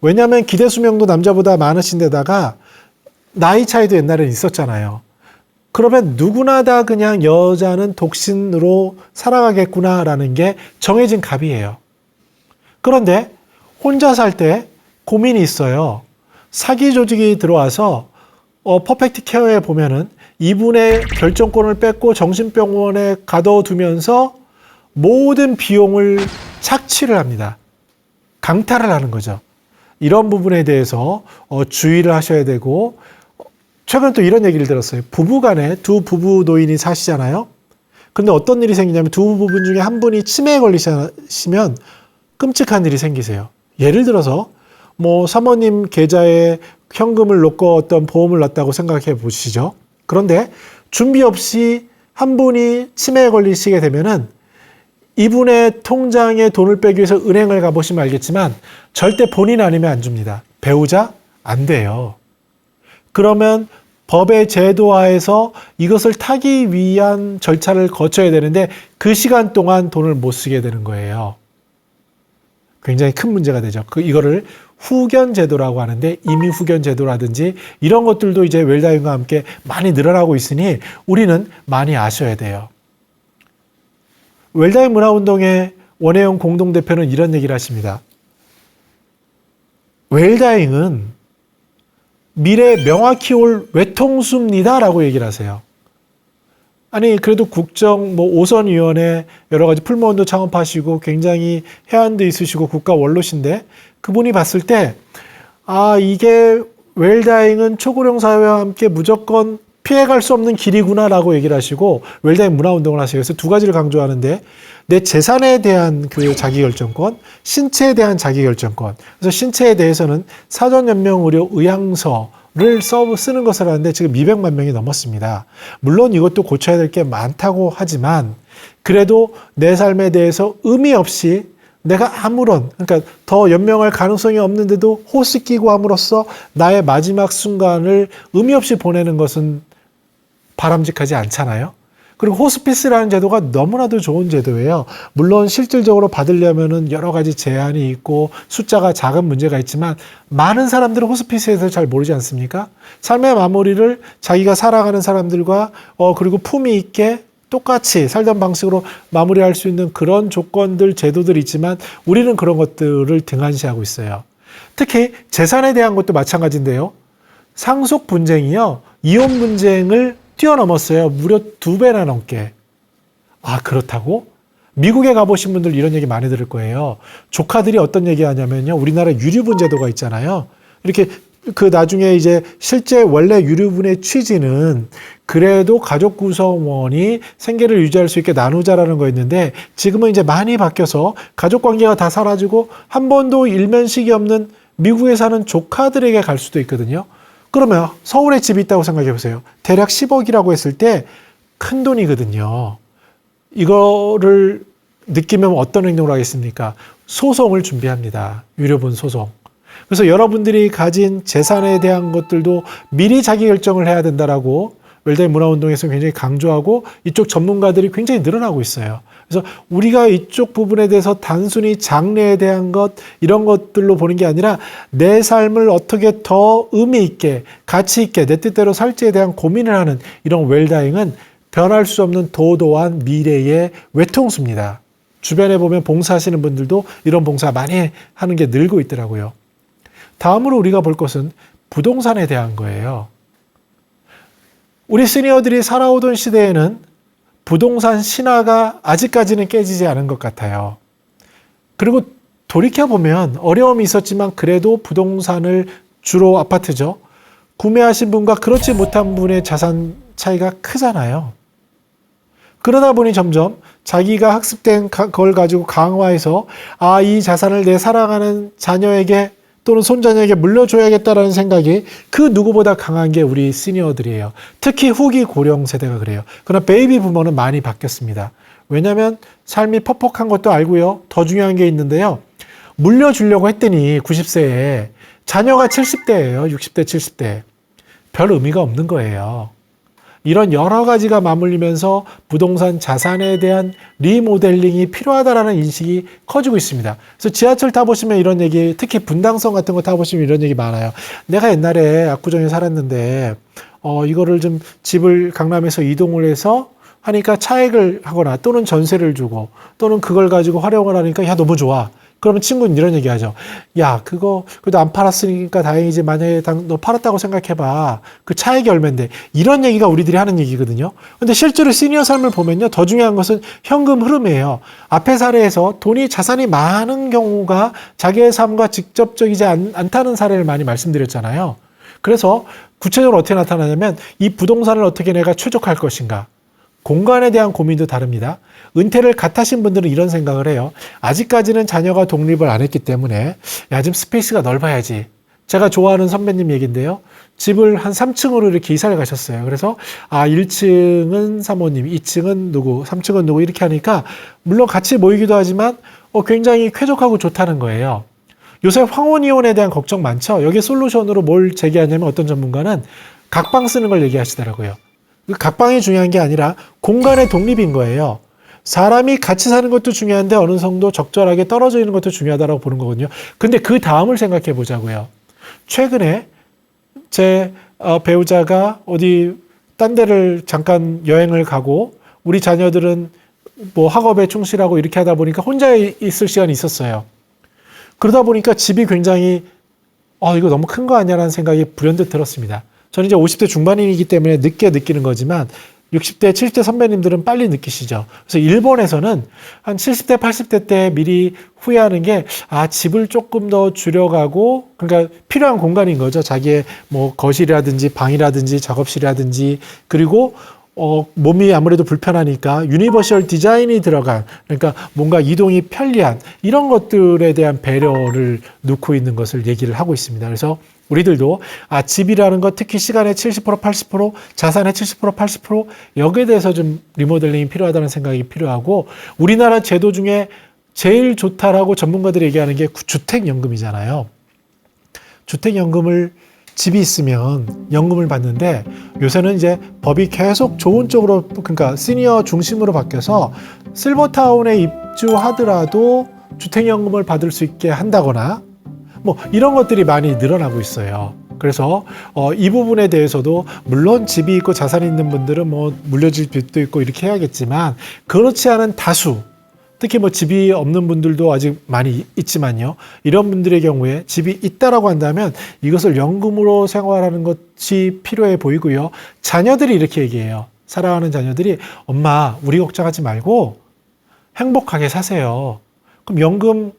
Speaker 1: 왜냐하면 기대 수명도 남자보다 많으신 데다가 나이 차이도 옛날에는 있었잖아요. 그러면 누구나 다 그냥 여자는 독신으로 살아가겠구나라는 게 정해진 값이에요. 그런데 혼자 살 때 고민이 있어요. 사기 조직이 들어와서 퍼펙트 케어에 보면은 이분의 결정권을 뺏고 정신병원에 가둬두면서 모든 비용을 착취를 합니다. 강탈을 하는 거죠. 이런 부분에 대해서 주의를 하셔야 되고, 최근에 또 이런 얘기를 들었어요. 부부간에 두 부부 노인이 사시잖아요. 근데 어떤 일이 생기냐면 두 부분 중에 한 분이 치매에 걸리시면 끔찍한 일이 생기세요. 예를 들어서 뭐 사모님 계좌에 현금을 넣고 어떤 보험을 넣었다고 생각해 보시죠. 그런데 준비 없이 한 분이 치매에 걸리시게 되면은 이분의 통장에 돈을 빼기 위해서 은행을 가보시면 알겠지만 절대 본인 아니면 안 줍니다. 배우자? 안 돼요. 그러면 법의 제도하에서 이것을 타기 위한 절차를 거쳐야 되는데 그 시간 동안 돈을 못 쓰게 되는 거예요. 굉장히 큰 문제가 되죠. 이거를 후견 제도라고 하는데, 이미 후견 제도라든지 이런 것들도 이제 웰다잉과 함께 많이 늘어나고 있으니 우리는 많이 아셔야 돼요. 웰다잉 문화운동의 원혜영 공동대표는 이런 얘기를 하십니다. 웰다잉은 미래 명확히 올 외통수입니다 라고 얘기를 하세요. 아니 그래도 국정 오선위원회 여러 가지 풀무원도 창업하시고 굉장히 해안도 있으시고 국가 원로신데, 그분이 봤을 때 이게 웰다잉은 초고령 사회와 함께 무조건 피해갈 수 없는 길이구나라고 얘기를 하시고 웰다잉 문화운동을 하세요. 그래서 두 가지를 강조하는데, 내 재산에 대한 그 자기결정권, 신체에 대한 자기결정권. 그래서 신체에 대해서는 사전연명의료 의향서를 쓰는 것을 하는데 지금 200만 명이 넘었습니다. 물론 이것도 고쳐야 될 게 많다고 하지만 그래도 내 삶에 대해서 의미 없이 내가 그러니까 더 연명할 가능성이 없는데도 호스 끼고 함으로써 나의 마지막 순간을 의미 없이 보내는 것은 바람직하지 않잖아요. 그리고 호스피스라는 제도가 너무나도 좋은 제도예요. 물론 실질적으로 받으려면은 여러 가지 제한이 있고 숫자가 작은 문제가 있지만 많은 사람들은 호스피스에 대해서 잘 모르지 않습니까? 삶의 마무리를 자기가 살아가는 사람들과 그리고 품위 있게 똑같이 살던 방식으로 마무리할 수 있는 그런 조건들, 제도들이 있지만 우리는 그런 것들을 등한시하고 있어요. 특히 재산에 대한 것도 마찬가지인데요. 상속 분쟁이요, 이혼 분쟁을 뛰어넘었어요. 무려 2배나 넘게. 그렇다고? 미국에 가보신 분들 이런 얘기 많이 들을 거예요. 조카들이 어떤 얘기 하냐면요, 우리나라 유류분 제도가 있잖아요. 이렇게 나중에 이제 실제 원래 유류분의 취지는 그래도 가족 구성원이 생계를 유지할 수 있게 나누자라는 거였는데, 지금은 이제 많이 바뀌어서 가족 관계가 다 사라지고 한 번도 일면식이 없는 미국에 사는 조카들에게 갈 수도 있거든요. 그러면 서울에 집이 있다고 생각해 보세요. 대략 10억이라고 했을 때 큰 돈이거든요. 이거를 느끼면 어떤 행동을 하겠습니까? 소송을 준비합니다. 유류분 소송. 그래서 여러분들이 가진 재산에 대한 것들도 미리 자기 결정을 해야 된다라고 웰다잉 문화운동에서 굉장히 강조하고 이쪽 전문가들이 굉장히 늘어나고 있어요. 그래서 우리가 이쪽 부분에 대해서 단순히 장래에 대한 것 이런 것들로 보는 게 아니라 내 삶을 어떻게 더 의미 있게 가치 있게 내 뜻대로 살지에 대한 고민을 하는 이런 웰다잉은 변할 수 없는 도도한 미래의 외통수입니다. 주변에 보면 봉사하시는 분들도 이런 봉사 많이 하는 게 늘고 있더라고요. 다음으로 우리가 볼 것은 부동산에 대한 거예요. 우리 시니어들이 살아오던 시대에는 부동산 신화가 아직까지는 깨지지 않은 것 같아요. 그리고 돌이켜보면 어려움이 있었지만 그래도 부동산을 주로 아파트죠. 구매하신 분과 그렇지 못한 분의 자산 차이가 크잖아요. 그러다 보니 점점 자기가 학습된 걸 가지고 강화해서 이 자산을 내 사랑하는 자녀에게 또는 손자녀에게 물려줘야겠다라는 생각이 그 누구보다 강한 게 우리 시니어들이에요. 특히 후기 고령 세대가 그래요. 그러나 베이비 부모는 많이 바뀌었습니다. 왜냐하면 삶이 퍽퍽한 것도 알고요. 더 중요한 게 있는데요. 물려주려고 했더니 90세에 자녀가 70대예요. 60대, 70대. 별 의미가 없는 거예요. 이런 여러 가지가 맞물리면서 부동산 자산에 대한 리모델링이 필요하다라는 인식이 커지고 있습니다. 그래서 지하철 타보시면 이런 얘기, 특히 분당선 같은 거 타보시면 이런 얘기 많아요. 내가 옛날에 압구정에 살았는데 이거를 좀 집을 강남에서 이동을 해서 하니까 차액을 하거나 또는 전세를 주고 또는 그걸 가지고 활용을 하니까 야 너무 좋아. 그러면 친구는 이런 얘기 하죠. 야, 그거, 그래도 안 팔았으니까 다행이지. 만약에 너 팔았다고 생각해봐. 그 차액이 얼만데. 이런 얘기가 우리들이 하는 얘기거든요. 근데 실제로 시니어 삶을 보면요. 더 중요한 것은 현금 흐름이에요. 앞의 사례에서 돈이 자산이 많은 경우가 자기의 삶과 직접적이지 않다는 사례를 많이 말씀드렸잖아요. 그래서 구체적으로 어떻게 나타나냐면 이 부동산을 어떻게 내가 최적화할 것인가. 공간에 대한 고민도 다릅니다. 은퇴를 갓 하신 분들은 이런 생각을 해요. 아직까지는 자녀가 독립을 안 했기 때문에 야, 좀 스페이스가 넓어야지. 제가 좋아하는 선배님 얘기인데요. 집을 한 3층으로 이렇게 이사를 가셨어요. 그래서 1층은 사모님, 2층은 누구, 3층은 누구 이렇게 하니까 물론 같이 모이기도 하지만 굉장히 쾌적하고 좋다는 거예요. 요새 황혼이혼에 대한 걱정 많죠. 여기 솔루션으로 뭘 제기하냐면 어떤 전문가는 각방 쓰는 걸 얘기하시더라고요. 각방이 중요한 게 아니라 공간의 독립인 거예요. 사람이 같이 사는 것도 중요한데 어느 정도 적절하게 떨어져 있는 것도 중요하다고 보는 거거든요. 근데 그 다음을 생각해 보자고요. 최근에 제 배우자가 어디 딴 데를 잠깐 여행을 가고 우리 자녀들은 뭐 학업에 충실하고 이렇게 하다 보니까 혼자 있을 시간이 있었어요. 그러다 보니까 집이 굉장히 이거 너무 큰 거 아니야라는 생각이 불현듯 들었습니다. 저는 이제 50대 중반이기 때문에 늦게 느끼는 거지만 60대, 70대 선배님들은 빨리 느끼시죠. 그래서 일본에서는 한 70대, 80대 때 미리 후회하는 게 집을 조금 더 줄여가고 그러니까 필요한 공간인 거죠. 자기의 뭐 거실이라든지 방이라든지 작업실이라든지 그리고 몸이 아무래도 불편하니까 유니버셜 디자인이 들어간 그러니까 뭔가 이동이 편리한 이런 것들에 대한 배려를 놓고 있는 것을 얘기를 하고 있습니다. 그래서 우리들도 집이라는 것 특히 시간의 70% 80% 자산의 70% 80% 여기에 대해서 좀 리모델링이 필요하다는 생각이 필요하고 우리나라 제도 중에 제일 좋다라고 전문가들이 얘기하는 게 주택연금이잖아요. 주택연금을 집이 있으면 연금을 받는데 요새는 이제 법이 계속 좋은 쪽으로 그러니까 시니어 중심으로 바뀌어서 실버타운에 입주하더라도 주택연금을 받을 수 있게 한다거나 뭐 이런 것들이 많이 늘어나고 있어요. 그래서 이 부분에 대해서도 물론 집이 있고 자산이 있는 분들은 뭐 물려줄 빚도 있고 이렇게 해야겠지만 그렇지 않은 다수 특히 뭐 집이 없는 분들도 아직 많이 있지만요. 이런 분들의 경우에 집이 있다라고 한다면 이것을 연금으로 생활하는 것이 필요해 보이고요. 자녀들이 이렇게 얘기해요. 사랑하는 자녀들이 엄마 우리 걱정하지 말고 행복하게 사세요. 그럼 연금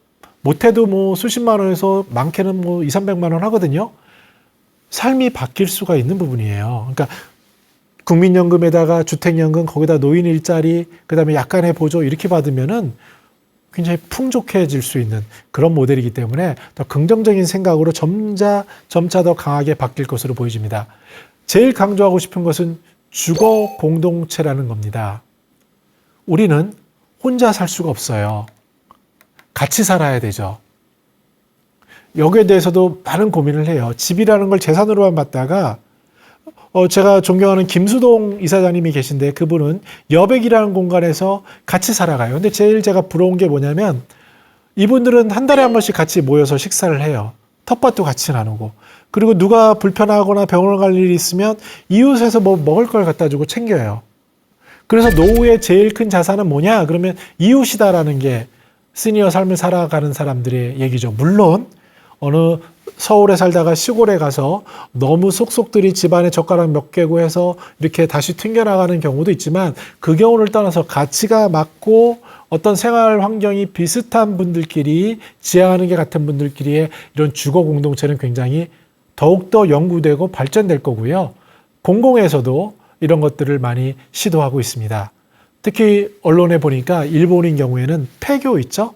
Speaker 1: 못해도 뭐 수십만 원에서 많게는 뭐 200~300만 원 하거든요. 삶이 바뀔 수가 있는 부분이에요. 그러니까 국민연금에다가 주택연금 거기다 노인 일자리 그다음에 약간의 보조 이렇게 받으면은 굉장히 풍족해질 수 있는 그런 모델이기 때문에 더 긍정적인 생각으로 점차 더 강하게 바뀔 것으로 보여집니다. 제일 강조하고 싶은 것은 주거 공동체라는 겁니다. 우리는 혼자 살 수가 없어요. 같이 살아야 되죠. 여기에 대해서도 많은 고민을 해요. 집이라는 걸 재산으로만 봤다가 제가 존경하는 김수동 이사장님이 계신데 그분은 여백이라는 공간에서 같이 살아가요. 근데 제일 제가 부러운 게 뭐냐면 이분들은 한 달에 한 번씩 같이 모여서 식사를 해요. 텃밭도 같이 나누고. 그리고 누가 불편하거나 병원을 갈 일이 있으면 이웃에서 뭐 먹을 걸 갖다 주고 챙겨요. 그래서 노후의 제일 큰 자산은 뭐냐? 그러면 이웃이다라는 게 시니어 삶을 살아가는 사람들의 얘기죠. 물론 어느 서울에 살다가 시골에 가서 너무 속속들이 집안에 젓가락 몇 개고 해서 이렇게 다시 튕겨나가는 경우도 있지만 그 경우를 떠나서 가치가 맞고 어떤 생활 환경이 비슷한 분들끼리 지향하는 게 같은 분들끼리의 이런 주거 공동체는 굉장히 더욱더 연구되고 발전될 거고요. 공공에서도 이런 것들을 많이 시도하고 있습니다. 특히 언론에 보니까 일본인 경우에는 폐교 있죠?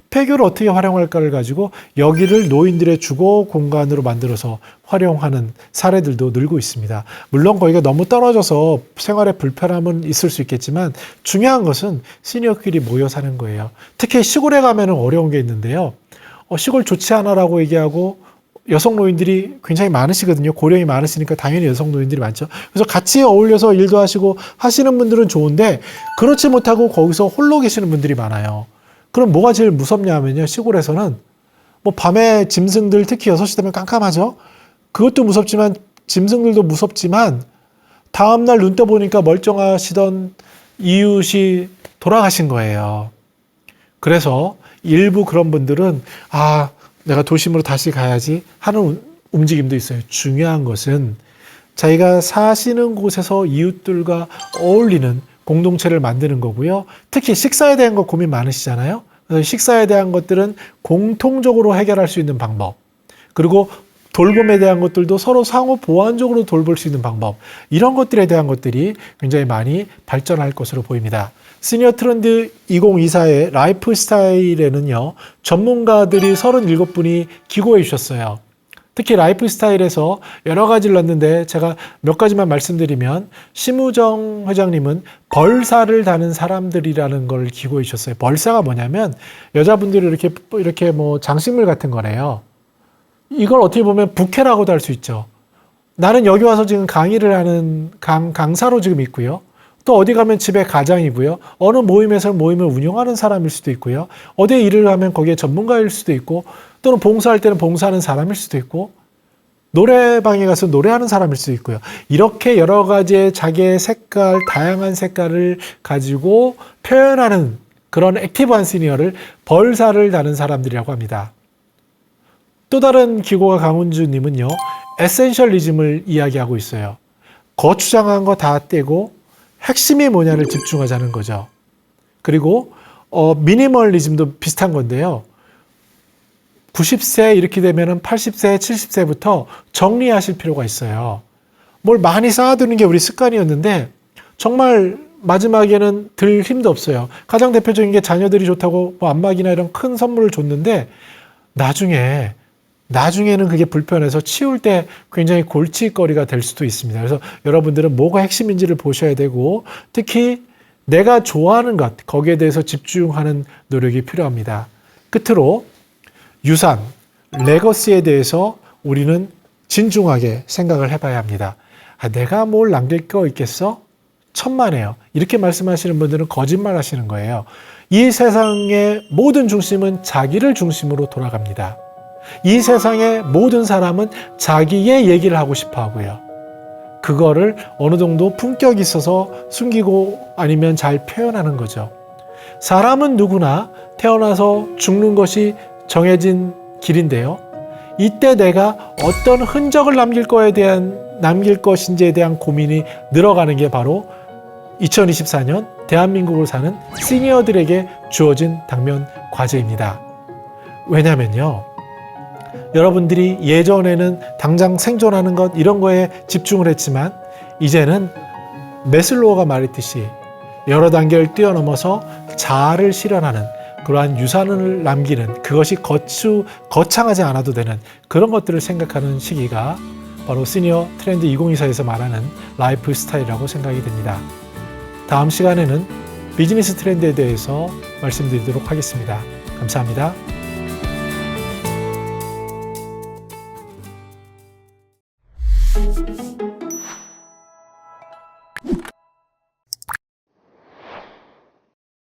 Speaker 1: 폐교를 어떻게 활용할까를 가지고 여기를 노인들의 주거 공간으로 만들어서 활용하는 사례들도 늘고 있습니다. 물론 거기가 너무 떨어져서 생활에 불편함은 있을 수 있겠지만 중요한 것은 시니어끼리 모여 사는 거예요. 특히 시골에 가면 어려운 게 있는데요. 시골 좋지 않아라고 얘기하고 여성 노인들이 굉장히 많으시거든요. 고령이 많으시니까 당연히 여성 노인들이 많죠. 그래서 같이 어울려서 일도 하시고 하시는 분들은 좋은데 그렇지 못하고 거기서 홀로 계시는 분들이 많아요. 그럼 뭐가 제일 무섭냐면요. 시골에서는 뭐 밤에 짐승들 특히 6시 되면 깜깜하죠. 그것도 무섭지만 짐승들도 무섭지만 다음날 눈 떠보니까 멀쩡하시던 이웃이 돌아가신 거예요. 그래서 일부 그런 분들은 내가 도심으로 다시 가야지 하는 움직임도 있어요. 중요한 것은 자기가 사시는 곳에서 이웃들과 어울리는 공동체를 만드는 거고요. 특히 식사에 대한 거 고민 많으시잖아요. 그래서 식사에 대한 것들은 공통적으로 해결할 수 있는 방법. 그리고 돌봄에 대한 것들도 서로 상호 보완적으로 돌볼 수 있는 방법. 이런 것들에 대한 것들이 굉장히 많이 발전할 것으로 보입니다. 시니어 트렌드 2024의 라이프 스타일에는요, 전문가들이 37분이 기고해 주셨어요. 특히 라이프 스타일에서 여러 가지를 넣었는데 제가 몇 가지만 말씀드리면 심우정 회장님은 벌사를 다는 사람들이라는 걸 기고해 주셨어요. 벌사가 뭐냐면 여자분들이 이렇게 뭐 장식물 같은 거래요. 이걸 어떻게 보면 부캐라고도 할 수 있죠. 나는 여기 와서 지금 강의를 하는 강사로 지금 있고요. 또 어디 가면 집에 가장이고요. 어느 모임에서 모임을 운영하는 사람일 수도 있고요. 어디에 일을 하면 거기에 전문가일 수도 있고 또는 봉사할 때는 봉사하는 사람일 수도 있고 노래방에 가서 노래하는 사람일 수도 있고요. 이렇게 여러 가지의 자기의 색깔, 다양한 색깔을 가지고 표현하는 그런 액티브한 시니어를 벌사를 다는 사람들이라고 합니다. 또 다른 기고가 강훈주님은요. 에센셜리즘을 이야기하고 있어요. 거추장한 거 다 떼고 핵심이 뭐냐를 집중하자는 거죠. 그리고 미니멀리즘도 비슷한 건데요. 90세 이렇게 되면 80세, 70세부터 정리하실 필요가 있어요. 뭘 많이 쌓아두는 게 우리 습관이었는데 정말 마지막에는 들 힘도 없어요. 가장 대표적인 게 자녀들이 좋다고 뭐 안마기나 이런 큰 선물을 줬는데 나중에는 그게 불편해서 치울 때 굉장히 골칫거리가 될 수도 있습니다. 그래서 여러분들은 뭐가 핵심인지를 보셔야 되고 특히 내가 좋아하는 것, 거기에 대해서 집중하는 노력이 필요합니다. 끝으로 유산, 레거시에 대해서 우리는 진중하게 생각을 해봐야 합니다. 내가 뭘 남길 거 있겠어? 천만에요. 이렇게 말씀하시는 분들은 거짓말 하시는 거예요. 이 세상의 모든 중심은 자기를 중심으로 돌아갑니다. 이 세상의 모든 사람은 자기의 얘기를 하고 싶어 하고요. 그거를 어느 정도 품격이 있어서 숨기고 아니면 잘 표현하는 거죠. 사람은 누구나 태어나서 죽는 것이 정해진 길인데요. 이때 내가 어떤 흔적을 남길 것인지에 대한 고민이 늘어가는 게 바로 2024년 대한민국을 사는 시니어들에게 주어진 당면 과제입니다. 왜냐면요. 여러분들이 예전에는 당장 생존하는 것 이런 거에 집중을 했지만 이제는 매슬로우가 말했듯이 여러 단계를 뛰어넘어서 자아를 실현하는 그러한 유산을 남기는 그것이 거창하지 않아도 되는 그런 것들을 생각하는 시기가 바로 시니어 트렌드 2024에서 말하는 라이프 스타일이라고 생각이 됩니다. 다음 시간에는 비즈니스 트렌드에 대해서 말씀드리도록 하겠습니다. 감사합니다.